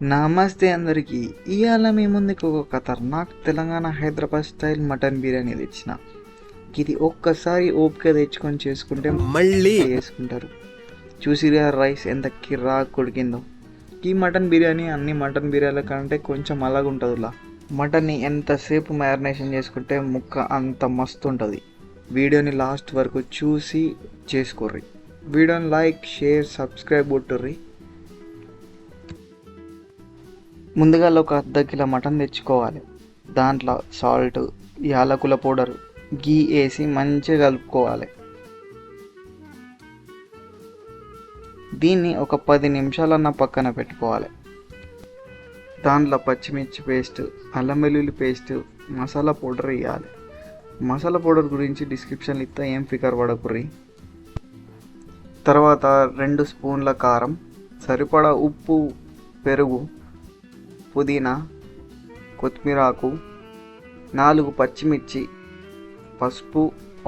నమస్తే అందరికీ. ఇవాళ మీ ముందుకు ఒక ఖతర్నాక్ తెలంగాణ హైదరాబాద్ స్టైల్ మటన్ బిర్యానీ తెచ్చిన. ఇది ఒక్కసారి ఓపిక తెచ్చుకొని చేసుకుంటే మళ్ళీ చేసుకుంటారు. చూసిరా రైస్ ఎంత కిర్రాక్ ఉడికిందో. ఈ మటన్ బిర్యానీ అన్ని మటన్ బిర్యానీల కంటే కొంచెం అలాగ ఉంటుందిలా. మటన్ని ఎంతసేపు మ్యారినేషన్ చేసుకుంటే ముక్క అంత మస్తు ఉంటుంది. వీడియోని లాస్ట్ వరకు చూసి చేసుకోర్రి. వీడియోని లైక్, షేర్, సబ్స్క్రైబ్ కొట్టుర్రి. ముందుగా ఒక అర్ధ కిలో మటన్ తెచ్చుకోవాలి. దాంట్లో సాల్ట్, యాలకుల పౌడర్, గీ వేసి మంచిగా కలుపుకోవాలి. దీన్ని ఒక 10 నిమిషాలన్న పక్కన పెట్టుకోవాలి. దాంట్లో పచ్చిమిర్చి పేస్ట్, అల్లం వెల్లుల్లి పేస్ట్, మసాలా పౌడర్ వేయాలి. మసాలా పౌడర్ గురించి డిస్క్రిప్షన్లో ఇస్తా, ఏం ఫికర్ పడకుర్రి. తర్వాత 2 స్పూన్ల కారం, సరిపడా ఉప్పు, పెరుగు, పుదీనా, కొత్తిమీర ఆకు, 4 పచ్చిమిర్చి, పసుపు,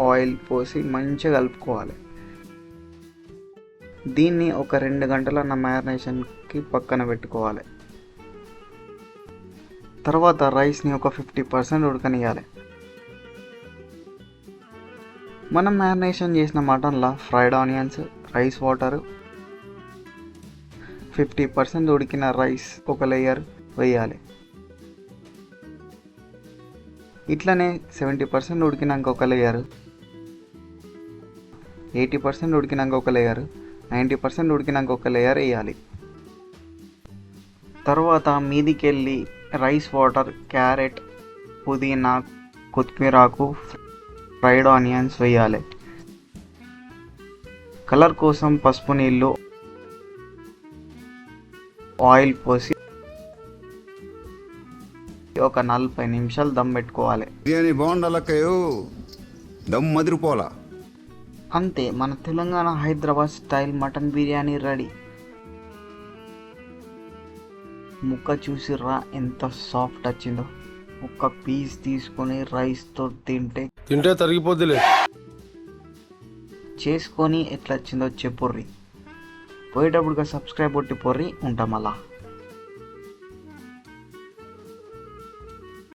ఆయిల్ పోసి మంచిగా కలుపుకోవాలి. దీన్ని ఒక 2 గంటల మ్యారినేషన్కి పక్కన పెట్టుకోవాలి. తర్వాత రైస్ని ఒక 50% ఉడకనియాలి. మనం మ్యారినేషన్ చేసిన మటన్లో ఫ్రైడ్ ఆనియన్స్, రైస్ వాటర్, 50% ఉడికిన రైస్ ఒక లేయర్ వేయాలి. ఇట్లనే 70% ఉడికినాక ఒక లేయర్, 80% ఉడికినాక ఒక లేయర్, 90% ఉడికినాక ఒక లేయర్ వేయాలి. తర్వాత మీదికెళ్ళి రైస్ వాటర్, క్యారెట్, పుదీనా, కొత్తిమీర ఆకు, ఫ్రైడ్ ఆనియన్స్ వేయాలి. కలర్ కోసం పసుపు నీళ్ళు, ఆయిల్ పోసి ఒక 40 నిమిషాలు దమ్ పెట్టుకోవాలి. బిర్యానీ బాగుండాలక్కయ్యో, దమ్ మదిరిపోలా. అంతే, మన Telangana Hyderabad style mutton biryani ready. ముక్క చూసిర్రా ఎంత సాఫ్ట్ వచ్చిందో. ఒక్క పీస్ తీసుకొని రైస్తో తింటే తరిగిపోద్దిలే. చేసుకొని ఎట్లా వచ్చిందో చెప్పుర్రి. పోయేటప్పుడుగా సబ్స్క్రైబ్ కొట్టి పొర్రి. ఉంటాం అలా.